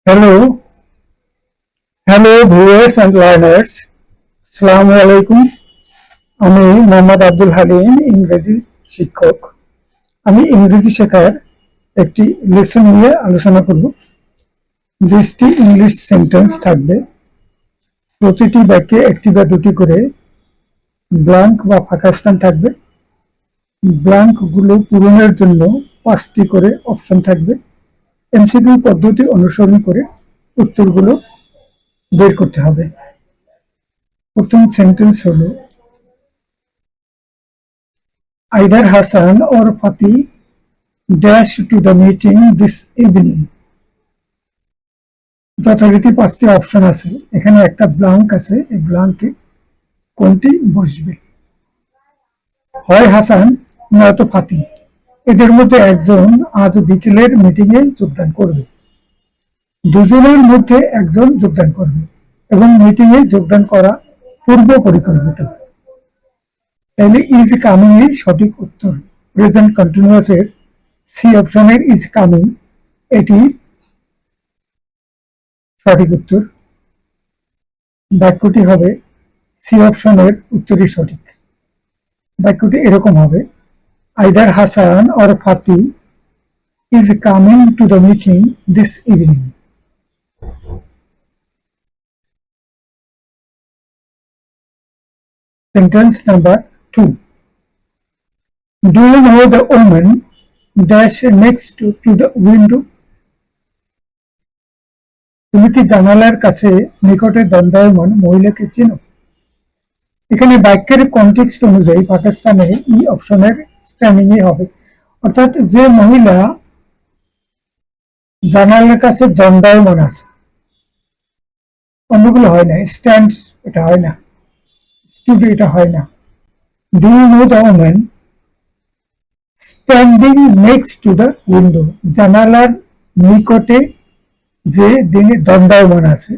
Hello, hello viewers and learners, আসসালামু আলাইকুম। আমি মোহাম্মদ আব্দুল হালিম, ইংরেজি শিক্ষক। আমি ইংরেজি শেখার একটি লেসন নিয়ে আলোচনা করব। 20টি ইংলিশ সেন্টেন্স থাকবে। প্রতিটি বাক্যে একটি বা দুটি করে ব্ল্যাঙ্ক বা ফাঁকা স্থান থাকবে। ব্ল্যাঙ্কগুলো পূরণের জন্য 5টি করে অপশন থাকবে। এমসিকিউ পদ্ধতি অনুসরণ করে উত্তরগুলো বের করতে হবে। প্রথম সেন্টেন্স হলো, either Hassan or Fatih dash to the meeting this evening. যথারীতি 5টি অপশন আছে, এখানে একটা ব্ল্যাঙ্ক আছে, এই ব্ল্যাঙ্কে কোনটি বসবে? হয় হাসান নয়তো ফাতি, এদের মধ্যে একজন আজ বিকেলের মিটিং এ যোগদান করবে। দুজনের মধ্যে একজন যোগদান করবে এবং মিটিং এ যোগদান করা পূর্ব পরিকল্পিত। তাহলে ইজ কামিং এর সঠিক উত্তর। প্রেজেন্ট কন্টিনিউয়াস এর সি অপশনের ইজ কামিং এটি সঠিক উত্তর। বাক্যটি হবে সি অপশনের উত্তরই সঠিক। বাক্যটি এরকম হবে, either Hasan or Fati is coming to the meeting this evening. Sentence number 2, do you know the woman dash next to the window. তুমি কি জানালার কাছে নিকটে দণ্ডায়মান মহিলাকে চেনো? এখানে বাক্যের কনটেক্সট অনুযায়ী পাকিস্তানে ই অপশনের স্ট্যান্ডিং এ হবে, অর্থাৎ যে মহিলা জানালার কাছে দণ্ডায়মান আছে, অন্যগুলো হয় না, স্ট্যান্ড এটা হয় না, স্টুড এটা হয় না। Do you know the woman standing next to the window, জানালার নিকটে যে দিনে দণ্ডায়মান আছে।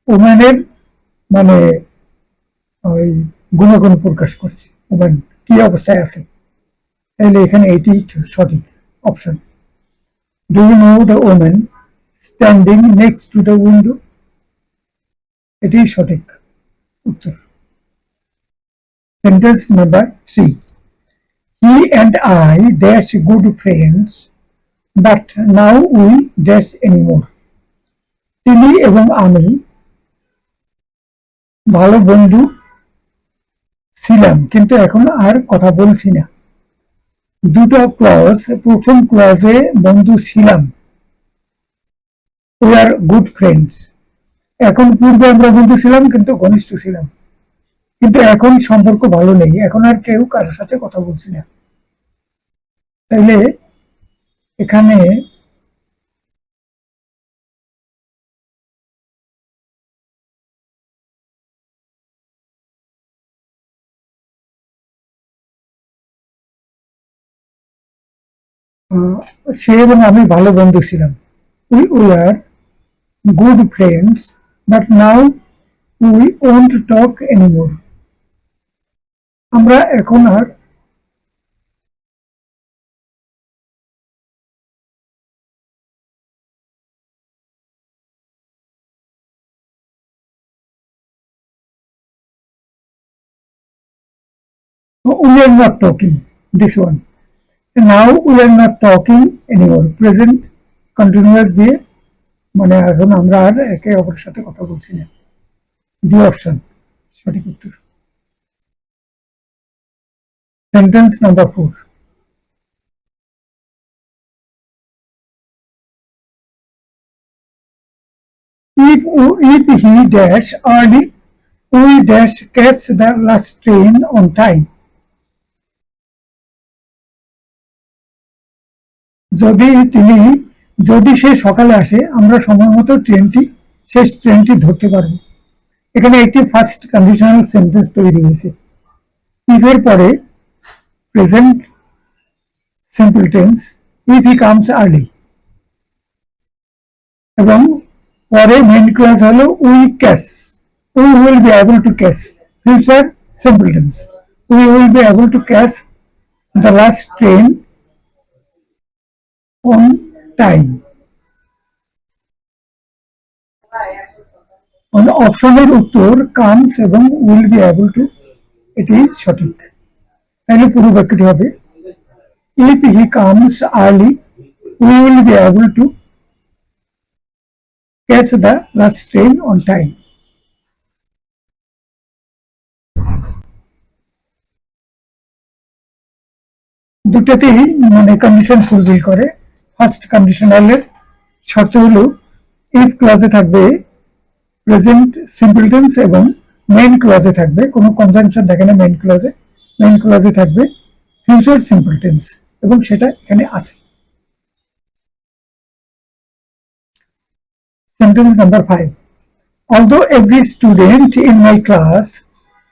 ওমেনের মানে ওই গুণগুণ প্রকাশ করছে, ওমেন কি অবস্থায় আছে, তাহলে এখানে এটি সঠিক option. Do you know the woman standing next to the window, এটি সঠিক উত্তর। Sentence number 3, he and I dash good friends but now we dash anymore. তিনি এবং আমি ভালো বন্ধু ছিলাম, কিন্তু এখন আর কথা বলছি না। দুটো ক্লজ, প্রথম ক্লজে বন্ধু ছিলাম, উই আর গুড ফ্রেন্ডস। এখন পূর্বে আমরা বন্ধু ছিলাম কিন্তু ঘনিষ্ঠ ছিলাম, কিন্তু এখন সম্পর্ক ভালো নেই, এখন আর কেউ কারোর সাথে কথা বলছি না। তাইলে এখানে সে এবং আমি ভালো বন্ধু ছিলাম, we are good friends but now we won't talk anymore. আমরা এখন আর we are not talking, this one. Now we are not talking anymore. Present continuous দিয়ে মানে এখন আমরা আর একে অপরের সাথে কথা বলছি না। ডি অপশন সঠিক উত্তর। Sentence number 4, if he dash early we dash catch the last train on time. যদি সে সকালে আসে আমরা সময় মতো শেষ ট্রেনটি ধরতে পারবো। এখানে একটি ফার্স্ট কন্ডিশনাল সেন্টেন্স তৈরি হয়েছে। ইফ এর পরে present simple tense, if he comes early, এবং পরে মেইন ক্লজ হলো we catch, we will be able to catch. Future simple tense, we will be able to catch the last train on time. মানে অপশনের উত্তর comes এবং will be able two, এটি সঠিক। তাহলে পুরো বাক্যটি হবে if he comes early we will be able to catch the last train on time. দুটাতেই মানে কন্ডিশন ফুলফিল করে। ফার্স্ট কন্ডিশনালের শর্ত হলো ইফ ক্লজে থাকবে প্রেজেন্ট সিম্পল টেন্স এবং মেইন ক্লজে থাকবে, কোনো কনজাংশন থাকে না মেইন ক্লজে থাকবে ফিউচার সিম্পল টেন্স এবং সেটা এখানে আছে। Sentence number 5, although every student in my class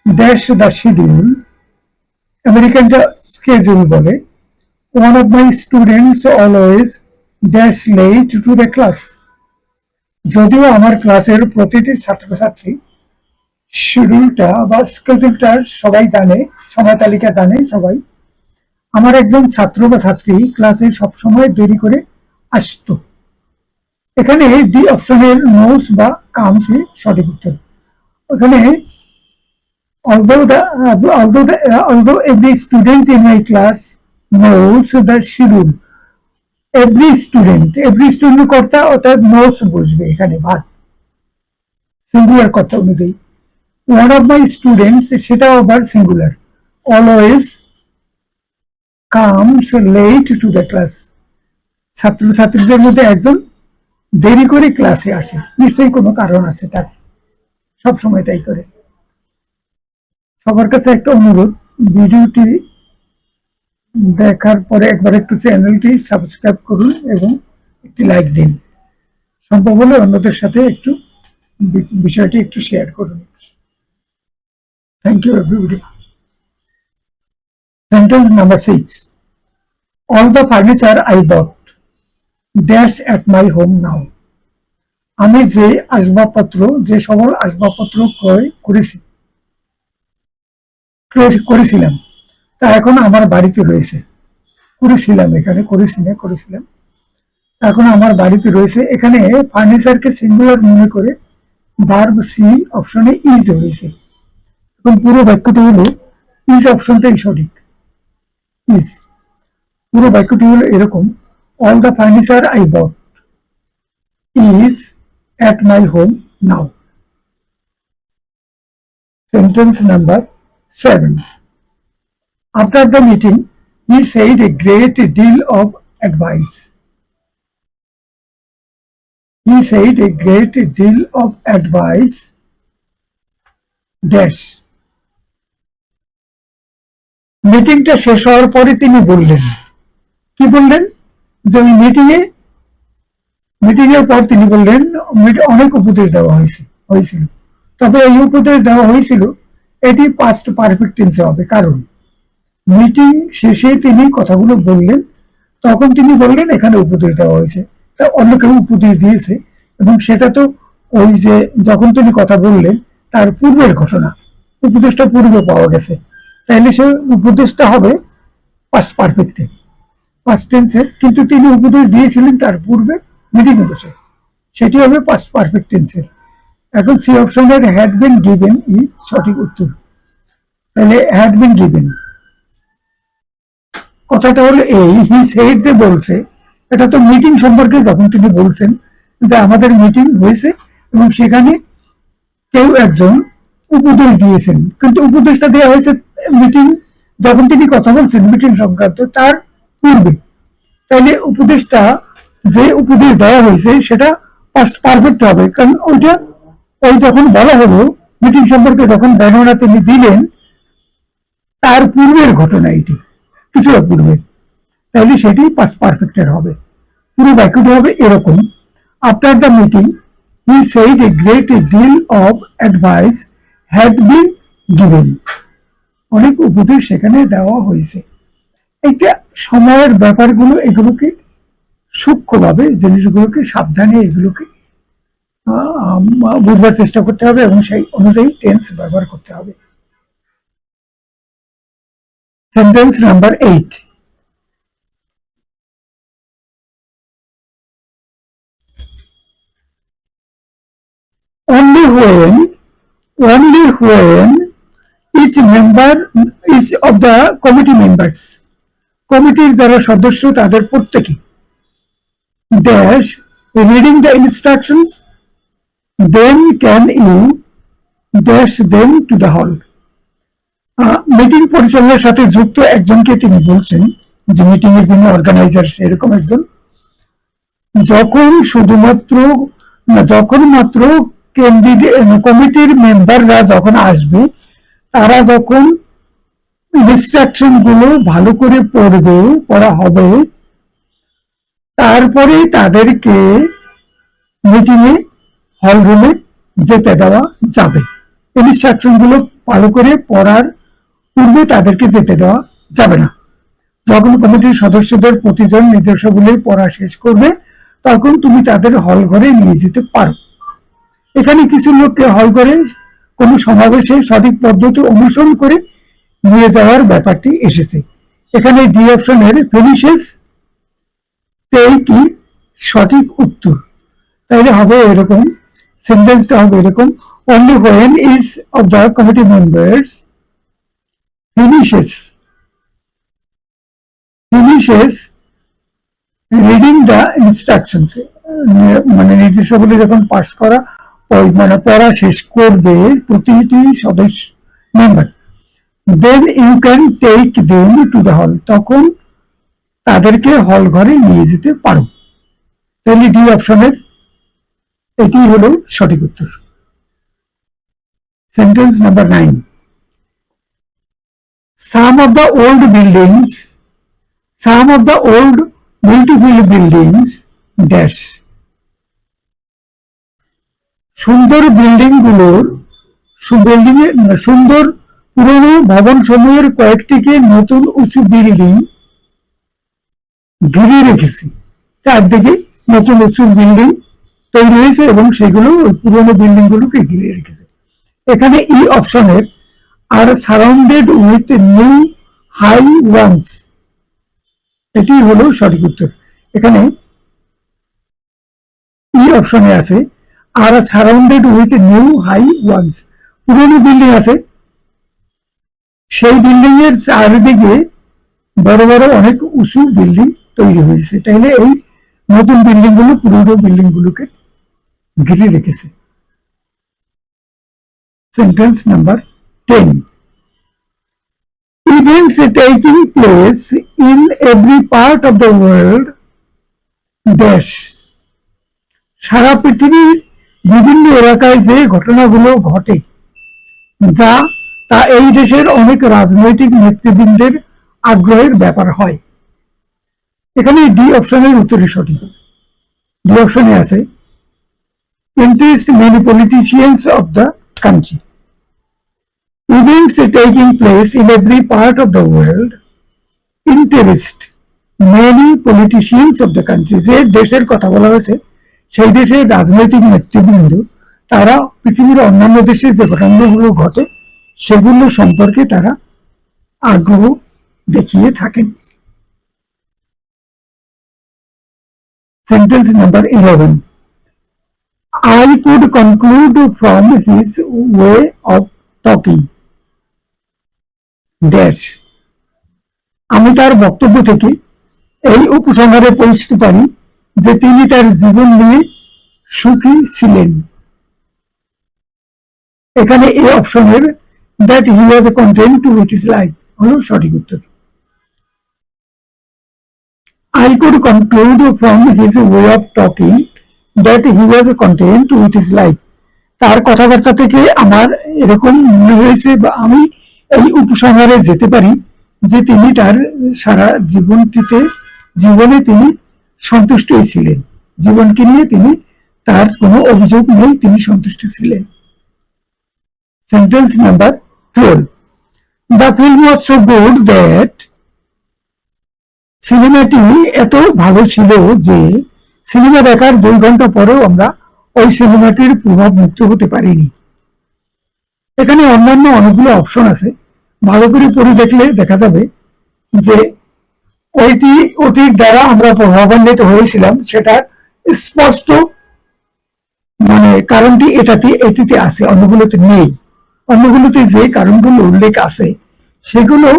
dash the schedule, আমেরিকানটা স্কেজুল বলে, one of my students always dash late to the class. যদিও আমার ক্লাসের প্রতিটি ছাত্রছাত্রী শিডিউলটা বা স্কেজুলটা সবাই জানে, সময় তালিকা জানে সবাই, আমার একজন ছাত্র বা ছাত্রী ক্লাসে সবসময় দেরি করে আসতো। এখানে ডি অপশনের নোস বা কামস সঠিক উত্তর। ওখানে although every student in my class knows the schedule, every student কর্তা অর্থাৎ নোস বুঝবে এখানে ভাগ সিঙ্গুলার কর্তা অনুযায়ী। one of my students সেটা আবার singular, always comes late to the class, ছাত্রছাত্রীদের মধ্যে একজন দেরি করে ক্লাসে আসে, নিশ্চয়ই কোনো কারণ আছে তার, সব সময় তাই করে। সবার কাছে একটা অনুরোধ, ভিডিওটি দেখার পরে একবার একটু চ্যানেলটি সাবস্ক্রাইব করুন এবং একটি লাইক দিন, সম্ভব হলে অন্যদের সাথে একটু বিষয়টি একটু শেয়ার করুন। Thank you everybody. Sentence number 6, all the furniture I bought dash at my home now. আমি যে সকল আসবাবপত্র ক্রয় করেছিলাম তা এখন আমার বাড়িতে রয়েছে। করেছিলাম এখন আমার বাড়িতে রয়েছে। এখানে ফার্নিচারকে সিঙ্গুলার মনে করে ভার্ব সি অপশনে ইজ হয়েছে এবং পুরো বাক্যটি হলো ইজ অপশনটাই সঠিক। ইজ পুরো বাক্যটি হলো এরকম, all the furniture I bot is at my home now. Sentence number 7, after the meeting he said a great deal of advice. He said a great deal of advice dash. মিটিংটা শেষ হওয়ার পরে তিনি বললেন, কি বললেন, যে ওই মিটিং এর পর তিনি বললেন অনেক উপদেশ দেওয়া হয়েছিল, তবে এই উপদেশ দেওয়া হয়েছিল এটি পাস্ট পারফেক্ট টেন্সে হবে, কারণ মিটিং শেষে তিনি কথাগুলো বললেন, তখন তিনি বললেন এখানে উপদেশ দেওয়া হয়েছে, তা অন্য কেউ উপদেশ দিয়েছে এবং সেটা তো ওই যে যখন তিনি কথা বললেন তার পূর্বের ঘটনা, উপদেশটা পূর্বে পাওয়া গেছে, তাইলে সে উপদেশটা হবে পাস্ট পারফেক্টে, পাস্ট টেন্সের, কিন্তু তিনি উপদেশ দিয়েছিলেন তার পূর্বে মিটিং এ বসে, সেটি হবে পাস্ট পারফেক্ট টেন্সের। এখন সি অপশনের হ্যাড বিন গিভেন ই সঠিক উত্তর। তাহলে হ্যাড বিন গিভেন কথাটা হলো এই, হি সেড যে বলছে, এটা তো মিটিং সম্পর্কে যখন তিনি বলছেন যে আমাদের মিটিং হয়েছে এবং সেখানে কেউ একজন উপদেশ দিয়েছেন, কিন্তু উপদেশটা দেওয়া হয়েছে মিটিং যখন তিনি কথা বলছেন মিটিং সংক্রান্ত তার পূর্বে, তাইলে উপদেশটা যে উপদেশ দেওয়া হয়েছে সেটা পাস্ট পারফেক্ট হবে, কারণ ওই যখন বলা হলো মিটিং সম্পর্কে যখন বর্ণনা তিনি দিলেন তার পূর্বের ঘটনা, এটি কিছুটা পূর্বে, তাইলে সেটি পাস্ট পারফেক্টের হবে। পুরো বাক্যটি হবে এরকম, after the meeting he said a great deal of advice had been given, অনেক উপদেশ সেখানে দেওয়া হয়েছে। এটা সময়ের ব্যাপারগুলো, এগুলোকে সূক্ষ্মভাবে জিনিসগুলোকে সাবধানে এগুলোকে বুঝবার চেষ্টা করতে হবে এবং সেই অনুযায়ী টেন্স ব্যবহার করতে হবে। Sentence number 8, only when each member is of the committee members, কমিটির যারা সদস্য তাদের প্রত্যেকে dash reading the instructions, then can you dash them to the hall. Meeting পরিচালনার সাথে যুক্ত একজনকে তিনি বলছেন, যে মিটিং এর যিনি অর্গানাইজার সেরকম একজন, যখন মাত্র কমিটির মেম্বাররা যখন আসবে, তারা যখন ইনস্ট্রাকশন গুলো ভালো করে পড়া হবে, তারপরে তাদেরকে মিটিং এ হল রুমে যেতে দেওয়া যাবে। ইনস্ট্রাকশন গুলো ভালো করে পড়ার পূর্বে তাদেরকে যেতে দেওয়া যাবে না। যখন কমিটির সদস্যদের প্রতিজন নির্দেশাবলী পড়া শেষ করবে, তখন তুমি তাদের হল ঘরে নিয়ে যেতে পারো। এখানে কিছু লোককে হল ঘরে কোনো সমাবেশে সঠিক পদ্ধতি অনুসরণ করে নিয়ে যাওয়ার ব্যাপারটি এসেছে। এখানে ডি অপশনের ফিনিশেস কি সঠিক উত্তর, তাইলে হবে এরকম, সেন্টেন্সটা হবে এরকম, only when is of the committee members finishes reading the instructions, মানে নির্দেশাবলী যখন পাস করা মানে পড়া শেষ করবে প্রতিটি সদস্য member, then you can take them to the hall, তখন তাদেরকে হল ঘরে নিয়ে যেতে পারো। তাহলে ডি অপশনের এটি হলো সঠিক উত্তর। Sentence number 9, some of the old beautiful buildings dash, সুন্দর পুরনো ভবন সমূহের কয়েকটিকে নতুন উঁচু বিল্ডিং ঘিরে রেখেছে। চারদিকে নতুন উঁচু বিল্ডিং তৈরি হয়েছে এবং সেগুলো ওই পুরনো বিল্ডিং গুলোকে ঘিরে রেখেছে। এখানে ই অপশনের are surrounded with new high ones, এটি হলো সঠিক উত্তর। এখানে ই অপশনে আছে are surrounded with new high ones, পুরনো বিল্ডিং আছে, সেই বিল্ডিং এর চারিদিকে বড় বড় অনেক উঁচু বিল্ডিং তৈরি হয়েছে, তাইলে এই নতুন বিল্ডিং গুলো পুরনো বিল্ডিং গুলোকে ঘিরে রেখেছে। Sentence number 10, events taking place in every part of the world dash, সারা পৃথিবীর বিভিন্ন এলাকায় যে ঘটনাগুলো ঘটে তা এই দেশের অনেক রাজনৈতিক নেতৃবৃন্দের আগ্রহের ব্যাপার হয়। এখানে ডি অপশনের উত্তরই সঠিক। ডি অপশনে আছে interest many politicians of the country, events taking place in every part of the world interest many politicians of the country, যে দেশের কথা বলা হয়েছে সেই দেশের রাজনৈতিক নেতৃবৃন্দ তারা পৃথিবীর অন্যান্য দেশে যে ঘটনাগুলো ঘটে সেগুলো সম্পর্কে তারা আগ্রহ দেখিয়ে থাকেন। Sentence number 11, I could conclude from his way of talking dash, আমি তার বক্তব্য থেকে এই উপসংহারে পৌঁছতে পারি যে তিনি তার জীবন নিয়ে সুখী ছিলেন। এখানে এই অপশনের that he was content with his life হলো সঠিক উত্তর। I could conclude from his way of talking that he was content with his life, তার কথাবার্তা থেকে আমার এরকম মনে হয়েছে বা আমি এই উপসংহারে যেতে পারি যে তিনি তার সারা জীবনে তিনি সন্তুষ্টই ছিলেন, জীবনকে নিয়ে তিনি তার কোনো অভিযোগ নেই, তিনি সন্তুষ্ট ছিলেন। Sentence number 12, the film was so good that, সিনেমাটি এত ভালো ছিল যে সিনেমা দেখার 2 ঘন্টা পরেও আমরা ওই সিনেমাটির প্রভাব মুক্ত হতে পারিনি। এখানে অন্যান্য অনেকগুলো অপশন আছে, ভালো করে পড়ে দেখলে দেখা যাবে যে ওটির দ্বারা আমরা প্রভাবান্বিত হয়েছিলাম সেটা স্পষ্ট মানে কারণটি এটিতে আছে, অন্যগুলোতে নেই। অন্যগুলোতে যে কারণগুলো উল্লেখ আছে সেগুলো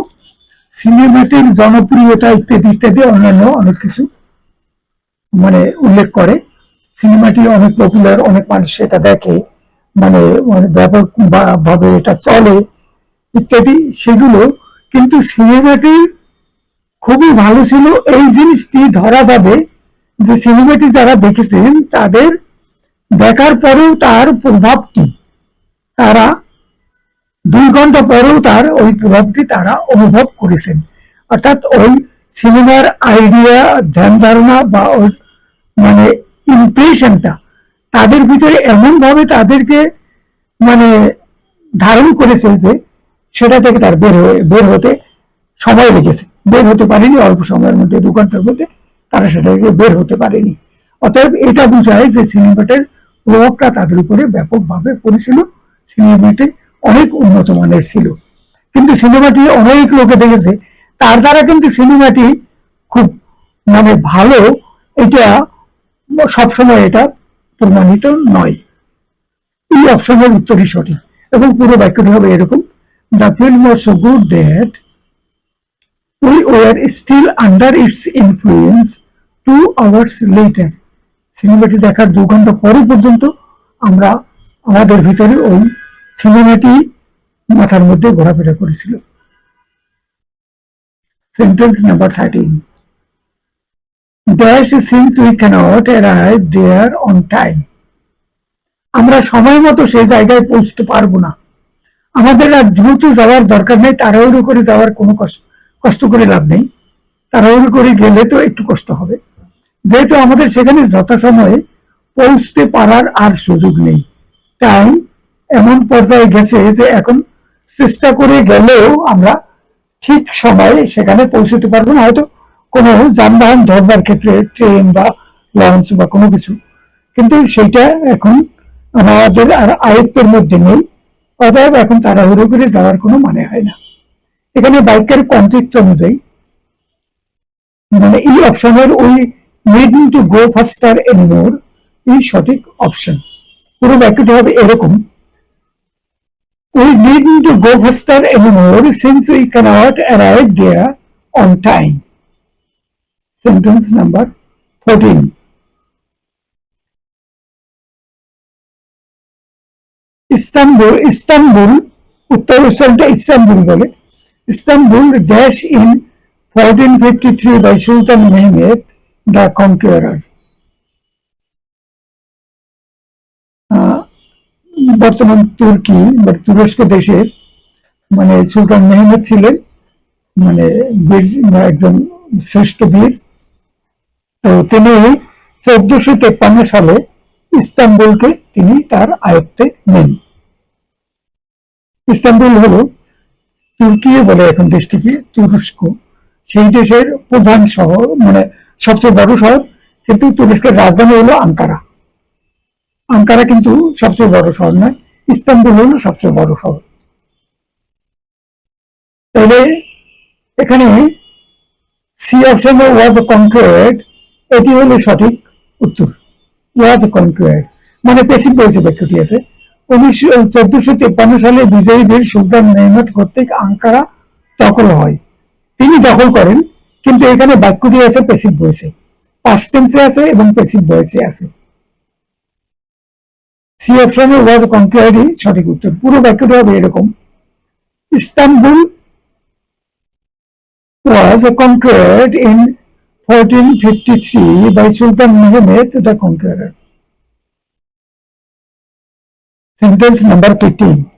সিনেমাটির জনপ্রিয়তা ইত্যাদি ইত্যাদি অন্যান্য অনেক কিছু মানে উল্লেখ করে। সিনেমাটি অনেক পপুলার, অনেক মানুষ সেটা দেখে, মানে ব্যাপক ভাবে এটা চলে ইত্যাদি সেগুলো। কিন্তু সিনেমাটি খুবই ভালো ছিল, এই জিনিসটি ধরা যাবে যে সিনেমাটি যারা দেখেছেন তাদের দেখার পরেও তার প্রভাবটি তারা 2 ঘন্টা পরেও তার ওই প্রভাবটি তারা অনুভব করেছেন। অর্থাৎ ওই সিনেমার আইডিয়া, ধ্যান ধারণা বা ওই মানে ইমপ্রেশনটা তাদের ভিতরে এমন ভাবে তাদেরকে মানে ধারণ করেছে যে সেটা থেকে তার বের হতে সময় লেগেছে, বের হতে পারেনি অল্প সময়ের মধ্যে, 2 ঘন্টার মধ্যে তারা সেটা থেকে বের হতে পারেনি। অতএব এটা বোঝায় যে সিনেমাটার প্রভাবটা তাদের উপরে ব্যাপকভাবে পড়েছিল। সিনেমাটি অনেক উন্নত মানের ছিল, কিন্তু সিনেমাটি অনেক লোকে দেখেছে, তার দ্বারা কিন্তু সিনেমাটি খুব মানে ভালো এটা সবসময় এটা প্রমাণিত নয়। এই অপশনের উত্তরই সঠিক এবং পুরো বাক্যটি হবে এরকম: the film was so good that we were still under its influence 2 hours later। সিনেমাটি দেখার 2 ঘন্টা পরে পর্যন্ত আমরা আমাদের ভিতরে ওই সিনেমাটি মাথার মধ্যে ঘোরাফেরা করেছিল। Sentence number 13, dash since we cannot arrive there on time. আমরা সময় মতো সেই জায়গায় পৌঁছতে পারবো না। আমাদের আর দ্রুত যাওয়ার দরকার নেই, তাড়াহুড়ো করে যাওয়ার কোনো কষ্ট করে লাভ নেই। তাড়াহুড়ো করে গেলে তো একটু কষ্ট হবে, যেহেতু আমাদের সেখানে যথাসময়ে পৌঁছতে পারার আর সুযোগ নেই। তাই এমন পর্যায়ে গেছে যে এখন চেষ্টা করে গেলেও আমরা ঠিক সময়ে সেখানে পৌঁছতে পারবো না। হয়তো কোনো যানবাহন ধরবার ক্ষেত্রে ট্রেন বা লঞ্চ বা কোনো কিছু, কিন্তু সেইটা এখন আমাদের আর আয়ত্তের মধ্যে নেই। অতএব এখন তাড়াহুড়ো করে যাওয়ার কোনো মানে হয় না। এখানে বাইকের কনটেক্সট অনুযায়ী মানে এই অপশনের ওই নিড টু গো ফাস্টার এনিমোর এই সঠিক অপশন। পুরো বাক্যটি হবে এরকম: we need to go faster anymore since we cannot arrive there on time. Sentence number 14, Istanbul উত্তরটা ইস্তানবুল বলে, Istanbul dash in 1453 by Sultan Mehmed the conqueror. বর্তমান তুর্কি বা তুরস্ক দেশের মানে সুলতান মেহমেদ ছিলেন মানে একজন শ্রেষ্ঠ বীর। তো তিনি 1453 সালে ইস্তানবুলকে তিনি তার আয়ত্তে নেন। ইস্তানবুল হলো তুর্কি বলে এখন দেশটিকে, তুরস্ক সেই দেশের প্রধান শহর, মানে সবচেয়ে বড় শহর। কিন্তু তুরস্কের রাজধানী হলো আঙ্কারা। আঙ্কারা কিন্তু সবচেয়ে বড় শহর নয়, ইস্তানবুল হলো সবচেয়ে বড় শহর। তাহলে এখানে সি অপশনে ওয়াজ কনকুয়ার্ড, এটি হলো সঠিক উত্তর। ওয়াজ কনকুয়ার্ড মানে পেসিভ ভয়েসে বাক্যটি আছে। 1453 সালে বিজয়ী বীর সুলতান মেহমেদ কর্তৃক আঙ্কারা দখল হয়। তিনি দখল করেন, কিন্তু এখানে বাক্যটি আছে পেসিভ ভয়েসে, পাস্ট টেন্সে আছে এবং পেসিভ ভয়েসে আছে। সি অপশনে ওয়াজ কনকুয়ার্ডই সঠিক উত্তর। পুরো বাক্যটি হবে এরকম: Istanbul was conquered in 1453 by Sultan Mehmed the Conqueror. Sentence number 15,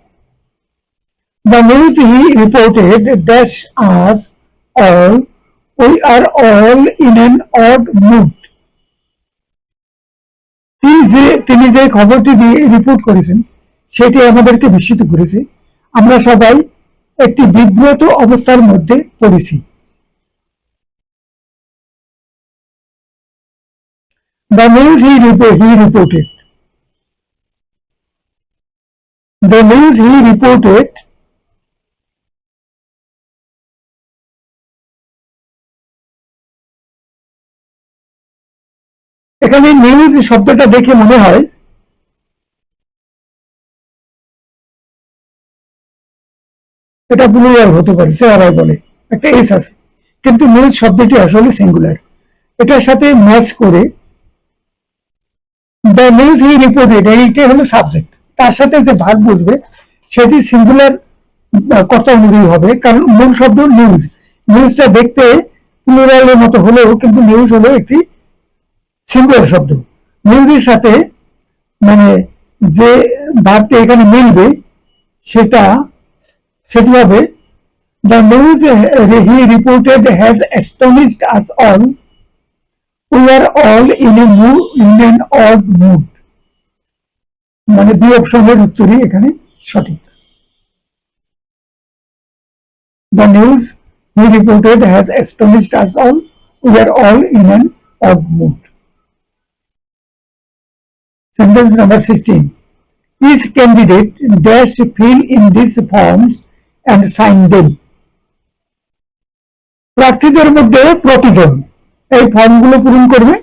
the news he reported dash us all we are all in an odd mood. তিনি যে খবরটি রিপোর্ট করেছেন সেটি আমাদেরকে বিস্মিত করেছে। আমরা সবাই একটি বিব্রত অবস্থার মধ্যে পড়েছি। The news he reported. The news he reported এখানে নিউজ শব্দটা দেখে মনে হয় এটা প্লুরাল হতে পারে, চেহারাই বলে, একটা এস আছে, কিন্তু নিউজ শব্দটি আসলে সিঙ্গুলার। এটার সাথে ম্যাচ করে দ্য নিউজ হি রিপোর্টেড, এইটাই হলো সাবজেক্ট, তার সাথে যে ভাগ বুঝবে সেটি সিঙ্গুলার কর্তা অনুযায়ী হবে, কারণ মূল শব্দ নিউজ। নিউজটা দেখতে প্লুরালের মতো হলেও কিন্তু নিউজ হলো একটি সিঙ্গুলার শব্দ। নিউজের সাথে মানে যে ভাবটি এখানে মিলবে সেটি হবে the news he reported has astonished us all, we are all in an odd mood. মানে বি অপশনের উত্তরই এখানে সঠিক। The news he reported has astonished us all. We are all in an odd mood. Sentence number 16. Each candidate dash fill in these forms and sign them. প্রার্থীদের মধ্যে প্রতিজন এই ফর্মগুলো পূরণ করবে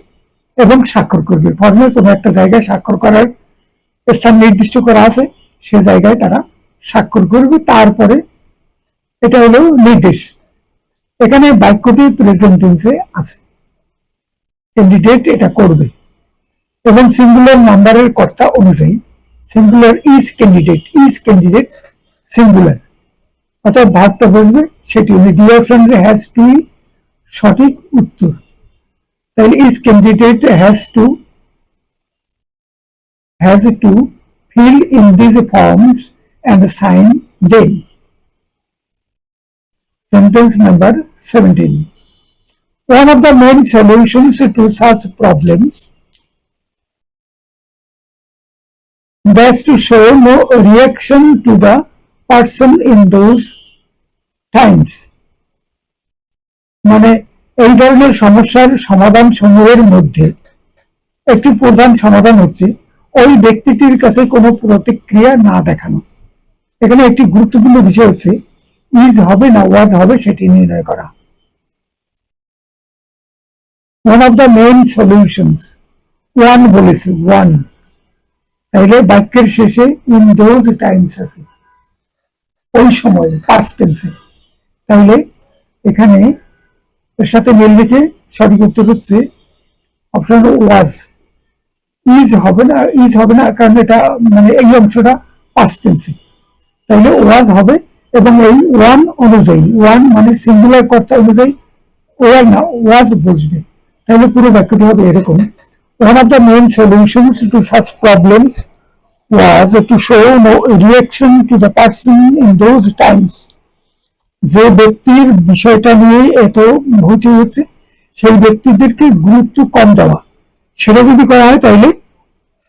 এবং স্বাক্ষর করবে। ফর্মে কোনো একটা জায়গায় স্বাক্ষর করার স্থান নির্দিষ্ট করা আছে, সে জায়গায় তারা স্বাক্ষর করবে। তারপরে এটা হলো নির্দেশ। এখানে বাক্যটি প্রেজেন্ট টেন্সে আছে, ক্যান্ডিডেট এটা করবে এবং সিঙ্গুলার নাম্বারের কর্তা অনুযায়ী সিঙ্গুলার ইজ ক্যান্ডিডেট সিঙ্গুলার, অর্থাৎ ভাগটা বুঝবে সেটি হলো ডি অপশনের হ্যাজ টু সঠিক উত্তর। তাহলে is candidate has to fill in these forms and sign them. Sentence number 17. One of the main solutions to such problems is to show no reaction to the person in those times. মানে এই ধরনের সমস্যার সমাধান সমূহের মধ্যে একটি প্রধান সমাধান হচ্ছে ওই ব্যক্তিটির কাছে কোনো প্রতিক্রিয়া না দেখানো। এখানে একটি গুরুত্বপূর্ণ বিষয় হচ্ছে ইজ হবে না ওয়াজ হবে সেটি নির্ণয় করা। One of the main solutions, one বলেছে, ওয়ান, তাইলে বাক্যের শেষে ইন দোজ টাইমস আছে, ওই সময়, পাস্ট টেন্সে। তাহলে এখানে এর সাথে মিল রেখে সঠিক উত্তর হচ্ছে অপশন ওয়াজ। ইজ হবে না কারণ এটা মানে এই অংশটা পাস্ট টেন্সে, তাহলে ওয়াজ হবে এবং এই ওয়ান অনুযায়ী, ওয়ান মানে সিঙ্গুলার কর্তা অনুযায়ী ওয়ার না ওয়াজ বসবে। তাহলে পুরো বাক্যটি হবে এরকম, one of the main solutions to such problems was to show no reaction to the person in those times. যে ব্যক্তির বিষয়টা নিয়ে এত হইচই হচ্ছে সেই ব্যক্তিদেরকে গুরুত্ব কম দেওয়া, সেটা যদি করা হয় তাহলে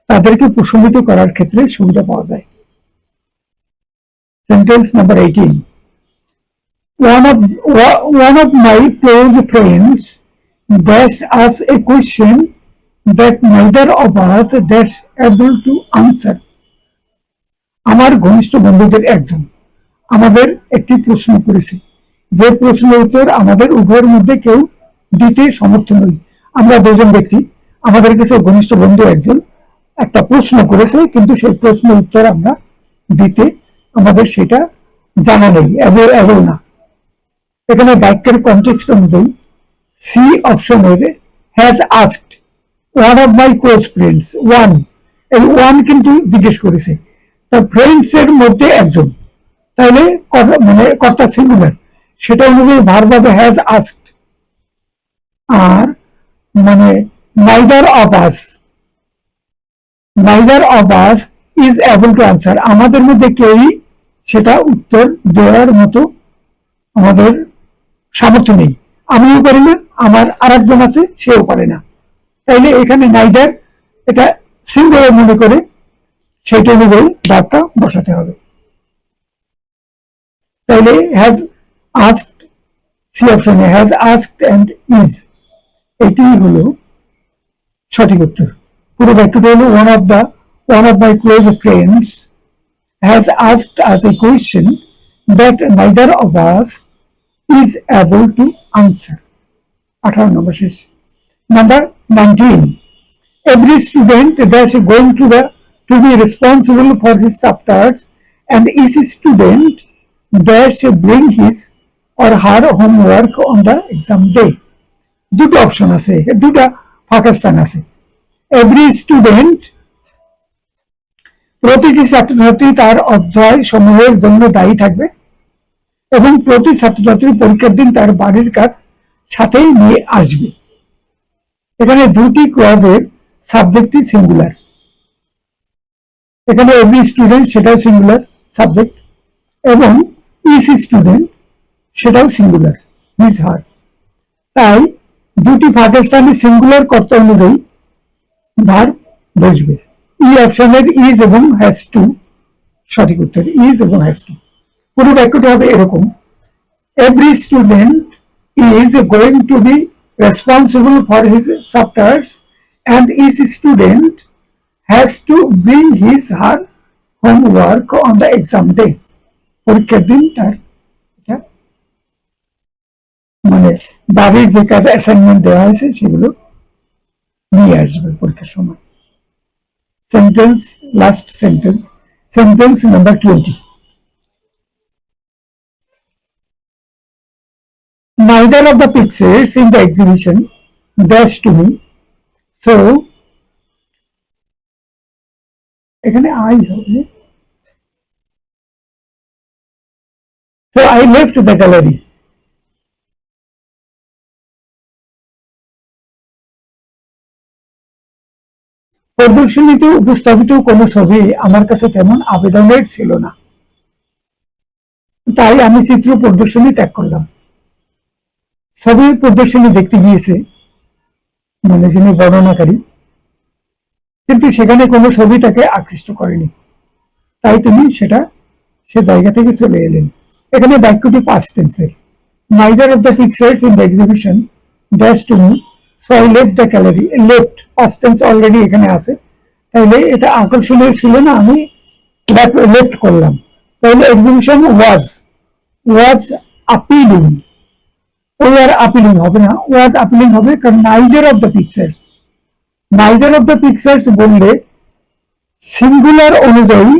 তাদেরকে প্রশমিত করার ক্ষেত্রে সুবিধা পাওয়া যায়। Sentence number 18. One of my close friends dash us a question that neither of us dash able to answer. আমার ঘনিষ্ঠ বন্ধুদের একজন আমাদের একটি প্রশ্ন করেছে, যে প্রশ্নের উত্তর আমাদের উভয়ের মধ্যে কেউ দিতে সমর্থ নই। আমরা দুজন ব্যক্তি, আমাদের কাছে ঘনিষ্ঠ বন্ধু একজন একটা প্রশ্ন করেছে, কিন্তু সেই প্রশ্নের উত্তর আমরা দিতে আমাদের সেটা জানা নেই, এবল না। এখানে বাক্যের কনটেক্সট অনুযায়ী সি অপশনের has asked one of my close friends, one, এই ওয়ান কিন্তু জিজ্ঞেস করেছে, তার ফ্রেন্ডস এর মধ্যে একজন, তাহলে মানে কর্তা সিঙ্গুলার, সেটা অনুযায়ী ভার্ব হবে হ্যাজ আস্কড। আর মানে neither of us is able to answer, আমাদের মধ্যে কেউই সেটা উত্তর দেওয়ার মতো আমাদের সামর্থ্য নেই। আমিও পারি না, আমার আর একজন আছে সেও পারে না। তাইলে এখানে নাইদার এটা সিঙ্গুলার মনে করে সেটা অনুযায়ী ভার্বটা বসাতে হবে। তাইলে হ্যাজ আস্কড, সি অপশনে হ্যাজ আস্কড অ্যান্ড ইজ, এটি হলো সঠিক উত্তর। পুরো বাক্যটা হলো one of my close friends has asked us a question that neither of us is able to answer. 18 নম্বর শেষ। Number 19. Every student is going to be responsible for his chapters and each student dash bring his or her homework on the exam day. দুটো option আছে, দুটা ফাঁকা স্থান আছে। Every student, প্রতিটি ছাত্রছাত্রী তার অধ্যায় সমূহের জন্য দায়ী থাকবে এবং প্রতি ছাত্রছাত্রী পরীক্ষার দিন তার বাড়ির কাজ সাথেই নিয়ে আসবে। এখানে দুটি ক্লজের সাবজেক্টই সিঙ্গুলার। এখানে এভরি স্টুডেন্ট সেটাও সিঙ্গুলার সাবজেক্ট, এবং ইস স্টুডেন্ট সেটাও সিঙ্গুলার, হিজ হার। তাই দুটি পাকিস্তানি সিঙ্গুলার কর্তা অনুযায়ী ভার্ব বসবে। ই অপশনের ইজ এবং হ্যাজ টু সঠিক উত্তর, ইজ এবং হ্যাজ টু। পুরো বাক্যটি হবে এরকম: every student is going to be responsible for his chapters and is student has to bring his her homework on the exam day. পরীক্ষার দিন তার মানে বাড়ির যে কাজ অ্যাসাইনমেন্ট দেওয়া হয়েছে সেগুলো নিয়ে আসবে পরীক্ষার সময়। Sentence, last sentence, sentence number 20. Neither of the pictures in the exhibition dash to me, so এখানে I হবে, so I left the gallery. প্রদর্শনীতে উপস্থাপিত কোনো ছবি আমার কাছে তেমন আবেদনের ছিল না, তাই আমি চিত্র প্রদর্শনী ত্যাগ করলাম। ছবির প্রদর্শনী দেখতে গিয়েছে মানে যিনি বর্ণনাকারী, কিন্তু সেখানে কোনো ছবি তাকে আকৃষ্ট করেনি, তাই তিনি সে জায়গা থেকে চলে এলেন। এখানে বাক্যটি পাস্ট টেন্সের। Neither of the pictures in the exhibition dash to me, so I left the gallery. Left past tense already এখানে আছে, তাইলে এটা আকর্ষণীয় ছিল না, আমি লেফট করলাম। তাহলে এক্সিবিশন ওয়াজ আপিলিং, ওই আর আপিলিং হবে না, ওয়াজ আপিলিং হবে, কারণ নাইদার অফ দ্য পিকচার্স বললে সিঙ্গুলার অনুযায়ী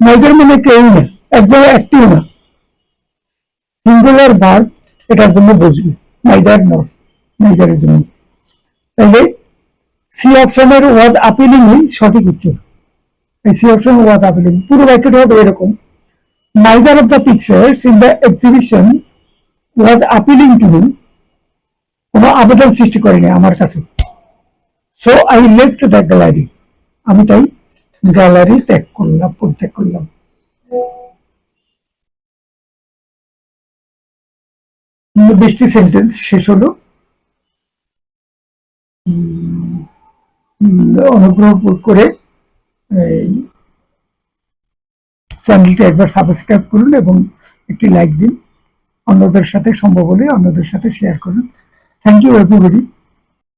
নাইদার মানে কেউ না, একজন একটিও না, সিঙ্গুলার ভার্ব এটার জন্য বসবে, নাইদারের জন্য। তাহলে সি অপশনের ওয়াজ আপিলিং সঠিক উত্তর। এই সি অপশন ওয়াজ আপিলিং। পুরো বাক্যটি হবে এরকম: neither of the pictures in the exhibition was appealing to me, কোনো আবেদন সৃষ্টি করেনি আমার কাছে, so I left the gallery, আমি তাই গ্যালারি পরিত্যাগ করলাম। বৃষ্টি সেন্টেন্স শেষ হলো। অনুগ্রহ করে এই চ্যানেলটি একবার সাবস্ক্রাইব করুন এবং একটি লাইক দিন, অন্যদের সাথে সম্ভব হলে অন্যদের সাথে শেয়ার করুন। Thank you everybody.